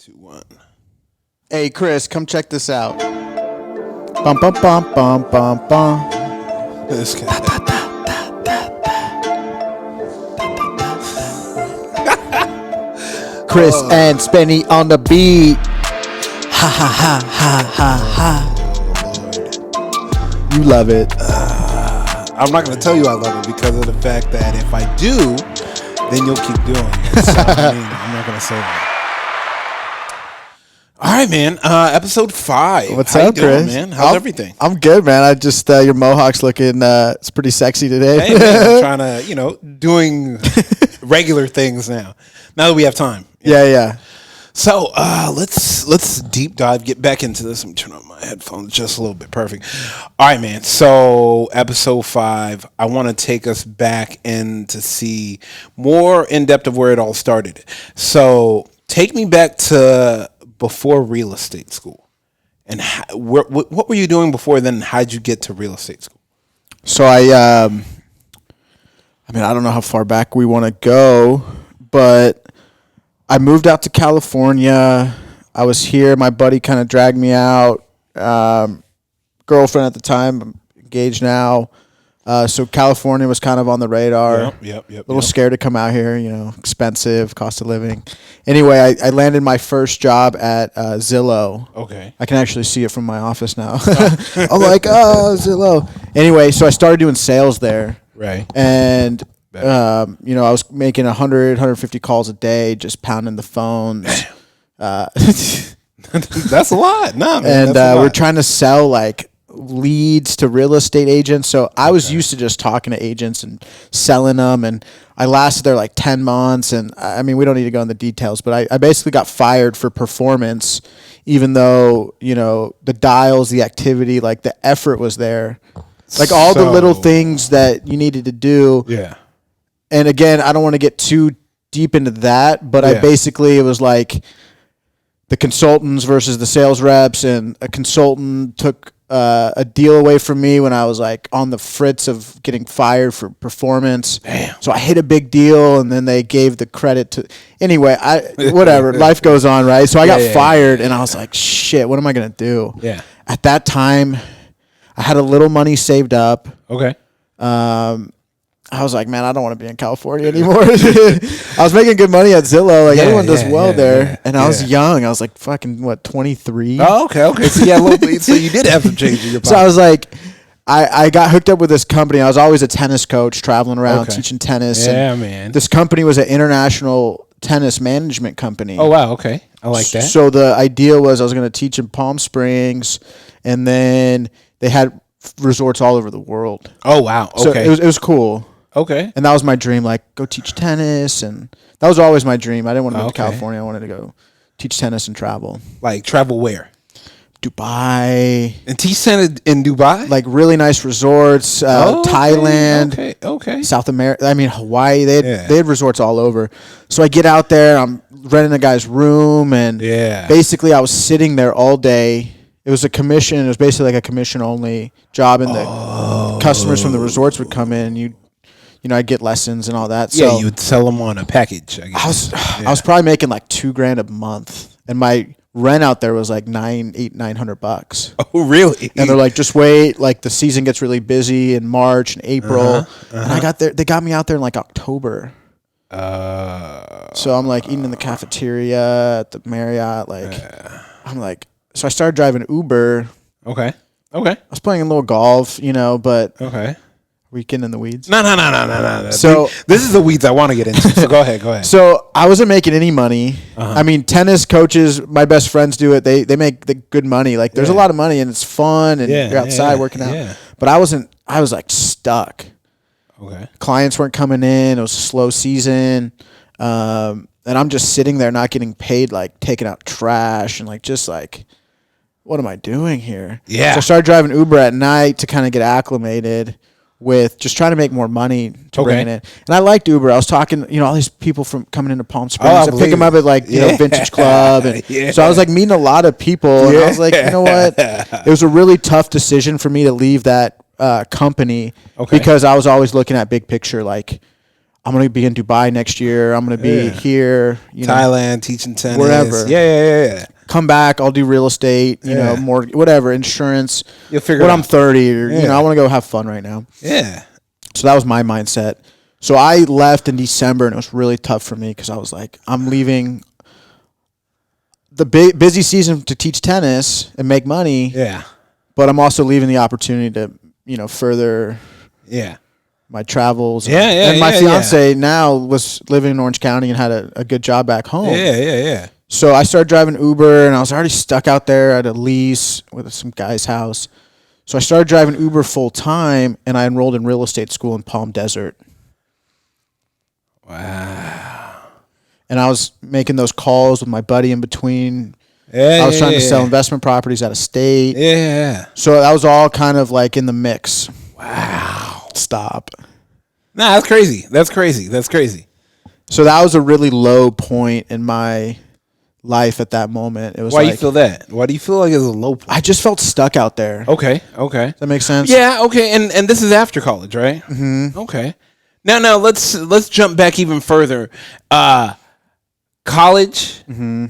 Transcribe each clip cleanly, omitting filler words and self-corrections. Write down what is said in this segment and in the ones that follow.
2, 1. Hey, Chris, come check this out. Bum, bum, bum, bum, bum, bum. This guy. Chris and Spenny on the beat. Ha, ha, ha, ha, ha, ha. You love it. I'm not going to tell you I love it because of the fact that if I do, then you'll keep doing it. So, I'm not going to say that. All right, man. Episode 5. What's How up, you doing, Chris? man? How's everything? I'm good, man. I just your mohawk's looking it's pretty sexy today. Hey, man, I'm trying to, doing regular things now. Now that we have time. Yeah. So let's deep dive, get back into this. Let me turn on my headphones just a little bit. Perfect. All right, man. So episode 5, I want to take us back in to see more in depth of where it all started. So take me back to before real estate school, and what were you doing before then? How'd you get to real estate school? So I don't know how far back we want to go, but I moved out to California. I was here. My buddy kind of dragged me out. Girlfriend at the time, I'm engaged now. So California was kind of on the radar. Yep. A little scared to come out here, expensive, cost of living. Anyway, I landed my first job at Zillow. Okay. I can actually see it from my office now. I'm like, oh, Zillow. Anyway, so I started doing sales there. Right. And, I was making 100, 150 calls a day, just pounding the phones. That's a lot. Nah, man, and that's a lot. we're trying to sell like leads to real estate agents. So I was used to just talking to agents and selling them. And I lasted there like 10 months. And I mean, we don't need to go into details, but I basically got fired for performance, even though, the dials, the activity, like the effort was there. Like all the little things that you needed to do. Yeah. And again, I don't want to get too deep into that, but it was like the consultants versus the sales reps, and a consultant took a deal away from me when I was like on the fritz of getting fired for performance. Damn. So I hit a big deal, and then they gave the credit to. Anyway, whatever. Life goes on, right? So I got fired, and I was like, shit, what am I gonna do? Yeah. At that time, I had a little money saved up. Okay. I was like, man, I don't want to be in California anymore. I was making good money at Zillow. Like everyone does well there. Yeah. And I was young. I was like fucking 23. Oh, okay. So yeah, a little bit. So you did have some change in your pocket. So I was like, I got hooked up with this company. I was always a tennis coach, traveling around teaching tennis. Yeah, and man. This company was an international tennis management company. Oh wow, okay. I like that. So the idea was I was going to teach in Palm Springs, and then they had resorts all over the world. Oh wow. Okay. So it was cool. Okay. And that was my dream, like go teach tennis. And that was always my dream. I didn't want to move to California. I wanted to go teach tennis and travel. Like travel where? Dubai. And teach tennis in Dubai? Like really nice resorts, Thailand, okay. South America. I mean, Hawaii. They had resorts all over. So I get out there, I'm renting a guy's room. And basically I was sitting there all day. It was a commission. It was basically like a commission only job. And the customers from the resorts would come in. I'd get lessons and all that. So you would sell them on a package, I guess. I was probably making like $2,000 a month, and my rent out there was like $900. Oh, really? And they're like, just wait. Like the season gets really busy in March and April. And I got there. They got me out there in like October. So I'm like eating in the cafeteria at the Marriott. I'm like, so I started driving Uber. Okay. I was playing a little golf, but okay. We getting in the weeds? No. So this is the weeds I want to get into. So go ahead. So I wasn't making any money. I mean, tennis coaches, my best friends do it. They make the good money. Like there's a lot of money and it's fun and you're outside working out. Yeah. But I was like stuck. Okay. Clients weren't coming in. It was a slow season. And I'm just sitting there not getting paid, like taking out trash and what am I doing here? Yeah. So I started driving Uber at night to kind of get acclimated with just trying to make more money to bring it in. And I liked Uber. I was talking, all these people from coming into Palm Springs. I pick them up at Vintage Club. And so I was like meeting a lot of people. And I was like, you know what? It was a really tough decision for me to leave that company because I was always looking at big picture. Like I'm going to be in Dubai next year. I'm going to be here, Thailand, teaching tennis, wherever. Yeah. Come back. I'll do real estate, more, whatever, insurance. You'll figure when it I'm out. 30 or, I want to go have fun right now. Yeah. So that was my mindset. So I left in December, and it was really tough for me because I was like, I'm leaving the busy season to teach tennis and make money. Yeah. But I'm also leaving the opportunity to, further my travels. And my fiance now was living in Orange County and had a good job back home. Yeah. So I started driving Uber, and I was already stuck out there at a lease with some guy's house. So I started driving Uber full time, and I enrolled in real estate school in Palm Desert. Wow. And I was making those calls with my buddy in between. I was trying to sell investment properties out of state. Yeah. So that was all kind of like in the mix. Wow. Stop. Nah, that's crazy. That's crazy. So that was a really low point in my life at that moment. It was Why you feel that? Why do you feel like it's a low point? I just felt stuck out there. Okay. Does that make sense? Yeah, okay. And this is after college, right? Mm-hmm. Okay. Now let's jump back even further. College? Mm-hmm.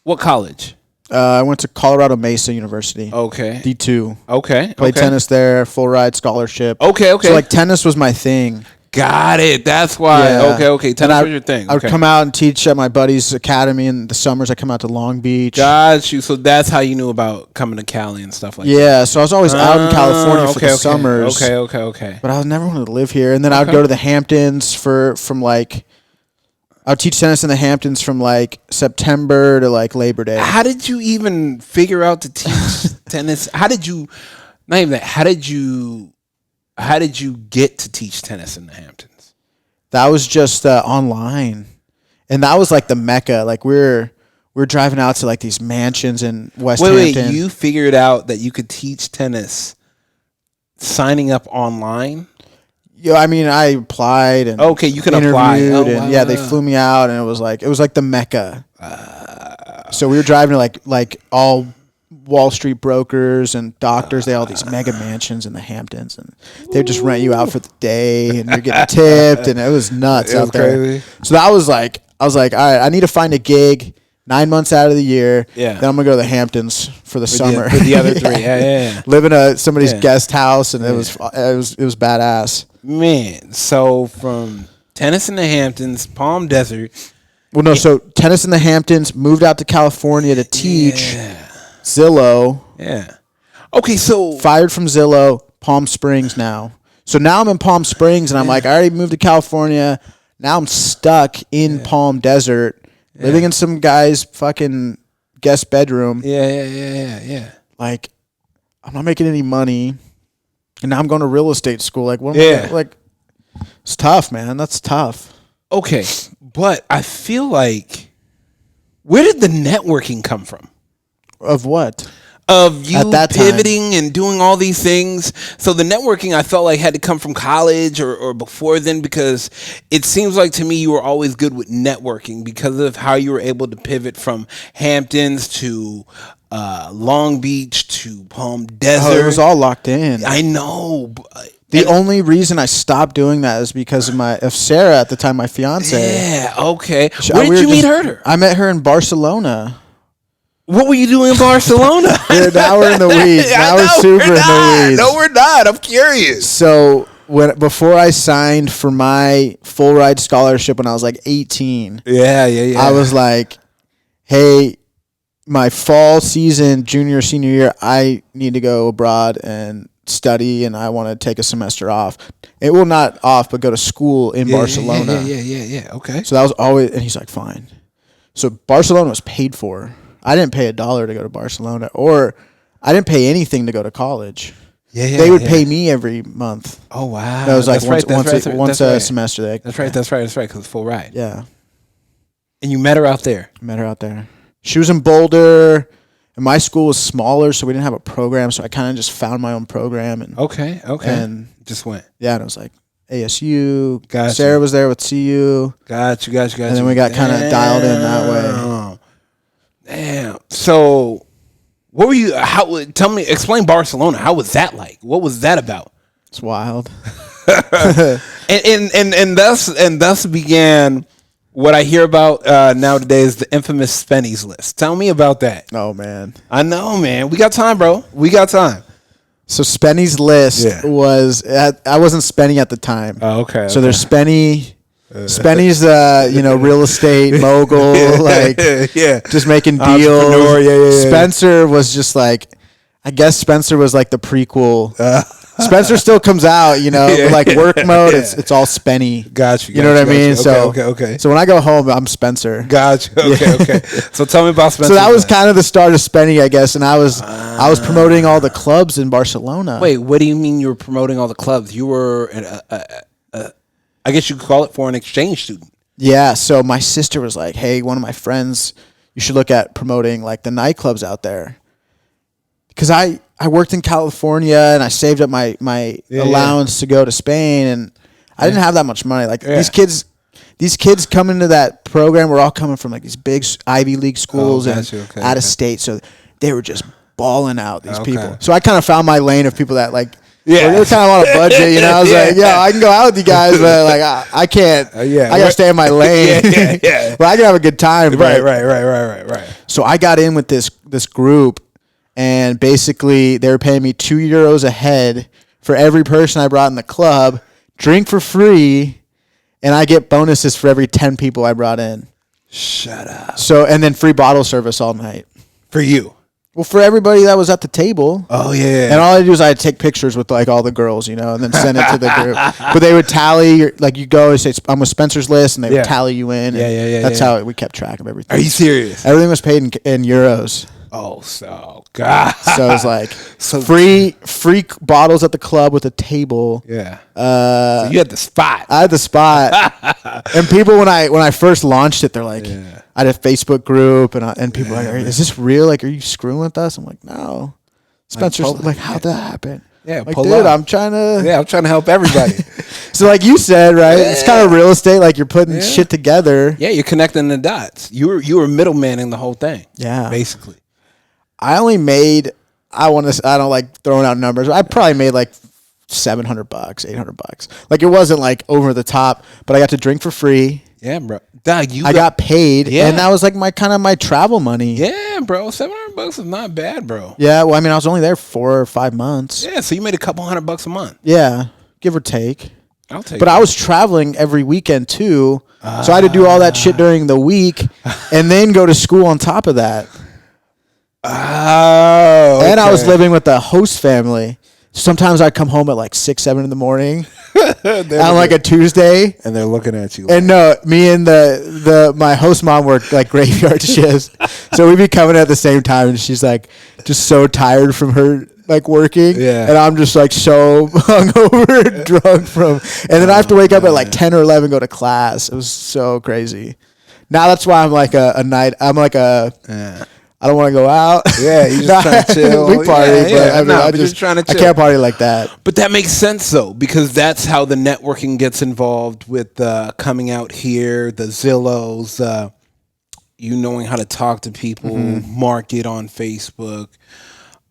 What college? I went to Colorado Mesa University. Okay. D2. Okay. Played tennis there, full ride scholarship. Okay. So like tennis was my thing. Got it. That's why. Yeah. Okay. Tennis was your thing. I would come out and teach at my buddy's academy in the summers. I come out to Long Beach. Got you. So that's how you knew about coming to Cali and stuff like that. Yeah. So I was always out in California for the summers. Okay. But I was never wanted to live here. And then I would go to the Hamptons I would teach tennis in the Hamptons from like September to like Labor Day. How did you even figure out to teach tennis? How did you get to teach tennis in the Hamptons? That was just online. And that was like the mecca. Like we're driving out to like these mansions in West Hampton. Wait, you figured out that you could teach tennis signing up online? Yeah, I mean, I applied and you can apply. And they flew me out, and it was like the mecca. So we were driving to like all Wall Street brokers and doctors. They had all these mega mansions in the Hamptons, and they just rent you out for the day, and you're getting tipped, and it was nuts out there. Crazy. So that was like, I was like, all right, I need to find a gig 9 months out of the year. Yeah. Then I'm gonna go to the Hamptons for the summer. For the other 3. Yeah. Live in somebody's guest house, and it was badass. Man, so from tennis in the Hamptons, Palm Desert. Well, no, so tennis in the Hamptons, moved out to California to teach. Zillow. Yeah. Okay, so fired from Zillow, Palm Springs now. So now I'm in Palm Springs, and I'm like, I already moved to California. Now I'm stuck in Palm Desert, living in some guy's fucking guest bedroom. Yeah. Like, I'm not making any money. And now I'm going to real estate school. Like, what am I, like, it's tough, man. That's tough. Okay, but I feel like, where did the networking come from? Of what? Of you pivoting and doing all these things. So the networking, I felt like, had to come from college or before then, because it seems like to me you were always good with networking because of how you were able to pivot from Hamptons to Long Beach to Palm Desert. It was all locked in. I know. The only reason I stopped doing that is because of Sarah at the time, my fiance. Yeah, okay. Where did you meet her? I met her in Barcelona. What were you doing in Barcelona? Now we're in the weeds. Now we're super in the weeds. No, we're not. I'm curious. So before I signed for my full ride scholarship when I was like 18, I was like, hey, my fall season, junior, senior year, I need to go abroad and study, and I want to take a semester off. It will not off, but go to school in Barcelona. Yeah. Okay. So that was always, and he's like, fine. So Barcelona was paid for. I didn't pay $1 to go to Barcelona, or I didn't pay anything to go to college. They would pay me every month. Oh wow! That was like once a semester. That's right. Because it's full ride. Yeah. And you met her out there. She was in Boulder, and my school was smaller, so we didn't have a program. So I kind of just found my own program. And okay. And just went. Yeah, and it was like ASU. Gotcha. Sarah was there with CU. Got you. And then we got kind of dialed in that way. Damn. So, what were you? Explain Barcelona. How was that like? What was that about? It's wild. and thus began what I hear about nowadays, the infamous Spenny's list. Tell me about that. Oh man, I know, man. We got time, bro. We got time. So Spenny's list was I wasn't Spenny at the time. Oh, okay. So there's Spenny. Spenny's real estate mogul, just making deals. Spencer was just like, I guess Spencer was like the prequel. Spencer still comes out, but like work mode, it's all Spenny. Gotcha. You know what I mean? Okay. So when I go home, I'm Spencer. Gotcha. Okay. So tell me about Spencer. So that was kind of the start of Spenny, I guess, and I was promoting all the clubs in Barcelona. Wait, what do you mean you were promoting all the clubs? You were I guess you could call it foreign exchange student. Yeah. So my sister was like, "Hey, one of my friends, you should look at promoting like the nightclubs out there." Because I worked in California and I saved up my allowance to go to Spain, and I didn't have that much money. Like these kids coming to that program were all coming from like these big Ivy League schools out of state, so they were just balling out these people. So I kind of found my lane of people that like. Yeah, they were kind of on a budget, I was like, I can go out with you guys, but like I can't. I gotta stay in my lane. But I can have a good time. Right. So I got in with this group, and basically they were paying me €2 a head for every person I brought in the club, drink for free, and I get bonuses for every 10 people I brought in. Shut up. So and then free bottle service all night for you. Well, for everybody that was at the table. Oh, yeah. And all I do is I'd take pictures with, like, all the girls, and then send it to the group. But they would tally, like, you go and say, I'm with Spencer's list, and they would tally you in. That's how we kept track of everything. Are you serious? Everything was paid in euros. Oh, so, God. So it was like free bottles at the club with a table. Yeah. So you had the spot. I had the spot. And people, when I first launched it, they're like, I had a Facebook group, and people are like, is this real? Like, are you screwing with us? I'm like, no. Spencer's like, how'd that happen? Yeah, like, dude, I'm trying to help everybody. So like you said, right? Yeah. It's kind of real estate. Like you're putting shit together. Yeah, you're connecting the dots. You were middlemaning the whole thing. Yeah, basically. I only made. I don't like throwing out numbers. I probably made like $700, $800. Like it wasn't like over the top, but I got to drink for free. Yeah, bro. Dog, I got paid, and that was like my travel money. Yeah, bro. $700 is not bad, bro. Yeah, well, I mean, I was only there 4 or 5 months. Yeah, so you made a couple $100 a month. Yeah, give or take. I'll take. But I was traveling every weekend too, so I had to do all that shit during the week, and then go to school on top of that. Oh, okay. And I was living with the host family. Sometimes I'd come home at like 6, 7 in the morning on like a Tuesday, and they're looking at you. And no, me and my host mom worked like graveyard shifts, so we'd be coming at the same time, and she's like just so tired from her like working, and I'm just like so hungover, drunk from, and then I have to wake up at like 10 or 11, go to class. It was so crazy. Now that's why I'm like a night. I'm like a. I don't want to go out. Yeah, you just trying to chill. We party, I just trying to chill. I can't party like that. But that makes sense though, because that's how the networking gets involved with coming out here, the Zillows, you knowing how to talk to people, market on Facebook,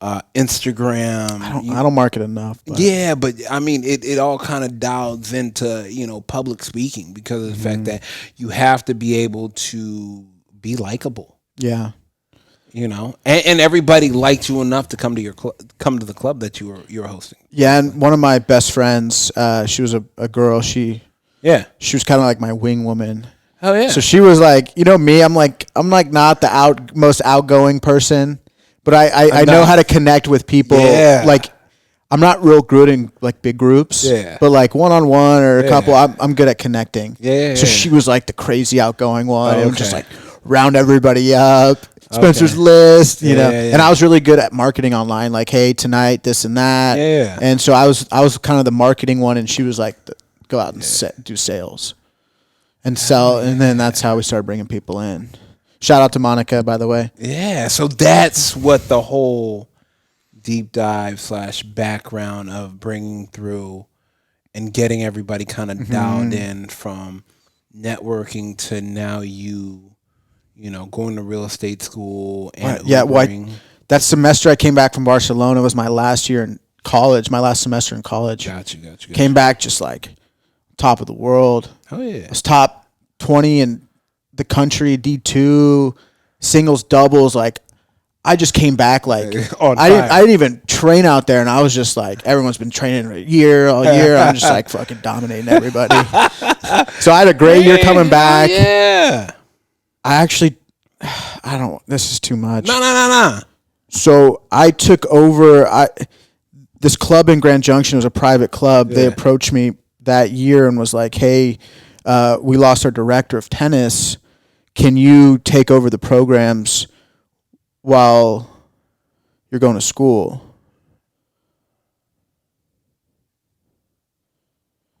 Instagram. I don't market enough. But. Yeah, but I mean, it all kind of dials into public speaking because of the fact that you have to be able to be likable. Yeah. And everybody liked you enough to come to come to the club that you were hosting. Yeah, and one of my best friends, she was a girl. She was kind of like my wing woman. Oh yeah. So she was like, me. I'm like not the most outgoing person, but I know how to connect with people. Yeah. Like I'm not real good in like big groups. Yeah. But like one-on-one or a couple, I'm good at connecting. Yeah. So she was like the crazy outgoing one, and just like round everybody up. Spencer's list, and I was really good at marketing online. Like, hey, tonight, this and that. Yeah. And so I was kind of the marketing one, and she was like, go out and do sales, and sell, and then that's how we started bringing people in. Shout out to Monica, by the way. Yeah. So that's what the whole deep dive / background of bringing through and getting everybody kind of dialed in from networking to now going to real estate school and that semester I came back from Barcelona was my last year in college, my last semester in college. Got you. Came back just like top of the world. Oh yeah. I was top 20 in the country, D2, singles, doubles. Like I just came back like I didn't even train out there, and I was just like, everyone's been training all year. I'm just like fucking dominating everybody. So I had a great year coming back. Yeah. This is too much. No. So I took over. This club in Grand Junction was a private club. Yeah. They approached me that year and was like, "Hey, we lost our director of tennis. Can you take over the programs while you're going to school?"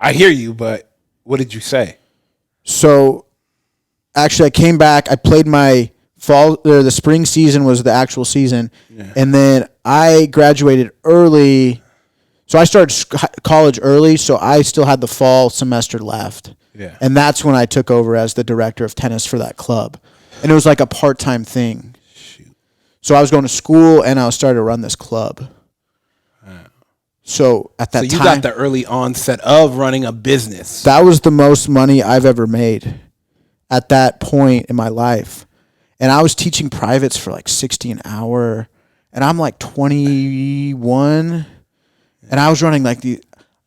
I hear you, but what did you say? So actually, I came back. I played my fall, or the spring season was the actual season, and then I graduated early. So I started college early, so I still had the fall semester left. Yeah. And that's when I took over as the director of tennis for that club. And it was like a part-time thing. Shoot. So I was going to school, and I was starting to run this club. So at that time, you got the early onset of running a business. That was the most money I've ever made at that point in my life. And I was teaching privates for like $60 an hour, and I'm like 21, and I was running like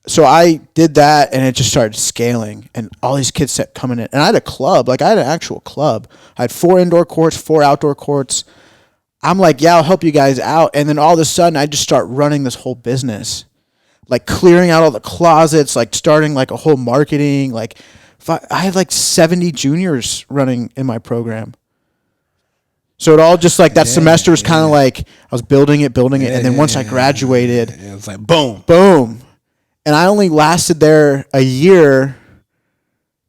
so I did that, and it just started scaling, and all these kids kept coming in. And I had a club, like I had an actual club. I had 4 indoor courts, 4 outdoor courts. I'm like, yeah, I'll help you guys out. And then all of a sudden, I just start running this whole business, like clearing out all the closets, like starting like a whole marketing. Like I had like 70 juniors running in my program. So it all just like that semester was kind of like I was building it. And then once I graduated, it was like boom. And I only lasted there a year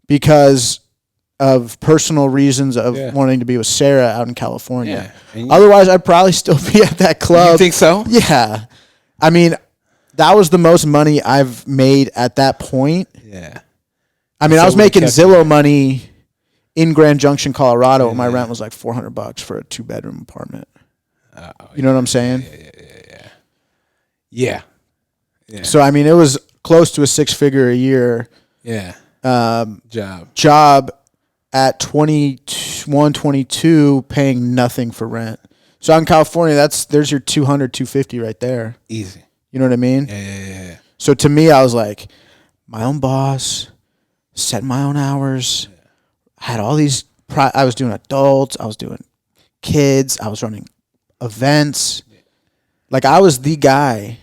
because of personal reasons of wanting to be with Sarah out in California. Yeah. Otherwise, I'd probably still be at that club. You think so? Yeah. I mean, that was the most money I've made at that point. Yeah. I mean, I was making Zillow money in Grand Junction, Colorado, and my rent was like $400 for a 2-bedroom apartment. You know what I'm saying? Yeah. So I mean, it was close to a 6-figure a year. Yeah. Job at 21, 22, paying nothing for rent. So out in California, there's your 200, 250 right there. Easy. You know what I mean? Yeah. So to me, I was like, my own boss, set my own hours. Had all these. I was doing adults. I was doing kids. I was running events. Like I was the guy,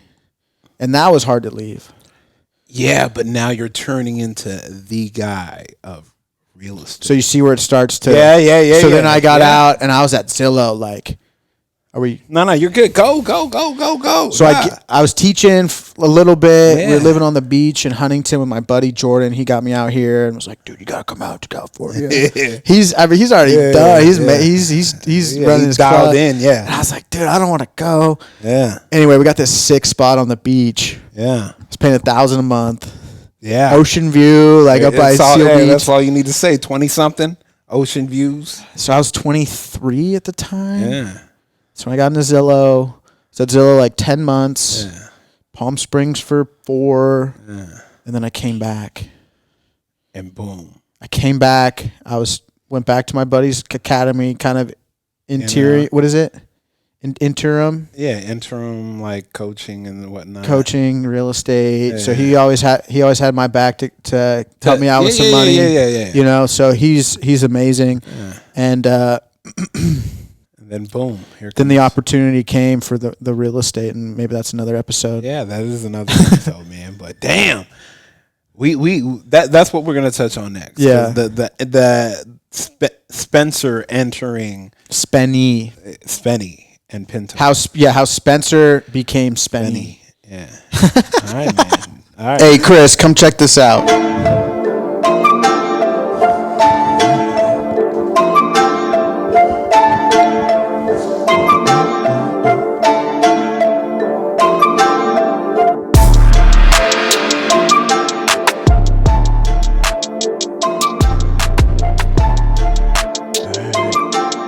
and that was hard to leave. Yeah, but now you're turning into the guy of real estate. So you see where it starts to. Yeah. So then I got out, and I was at Zillow. Like, are we? No, you're good. Go. So I was teaching a little bit. We were living on the beach in Huntington with my buddy Jordan. He got me out here and was like, "Dude, you gotta come out to California." He's already done. He's running his dialed club. in. Yeah. And I was like, "Dude, I don't want to go." Yeah. Anyway, we got this sick spot on the beach. Yeah. I was paying $1,000 a month. Yeah. Ocean view, like up by Seal Beach. That's all you need to say. 20-something. Ocean views. So I was 23 at the time. Yeah. So I got into Zillow. So at Zillow like 10 months. Yeah. Palm Springs for 4. Yeah. And then I came back. And boom. I came back. Went back to my buddy's academy, kind of interior. What is it? Interim. Yeah, interim like coaching and whatnot. Coaching, real estate. So he always had my back to help me out with some money. Yeah. You know, so he's amazing. Yeah. And then boom. Then the opportunity came for the real estate, and maybe that's another episode. Yeah, that is another episode, man. But damn. That's what we're gonna touch on next. Yeah. The Spencer entering Spenny and Pinto. How Spencer became Spenny. Yeah. All right, man. All right. Hey, Chris, come check this out.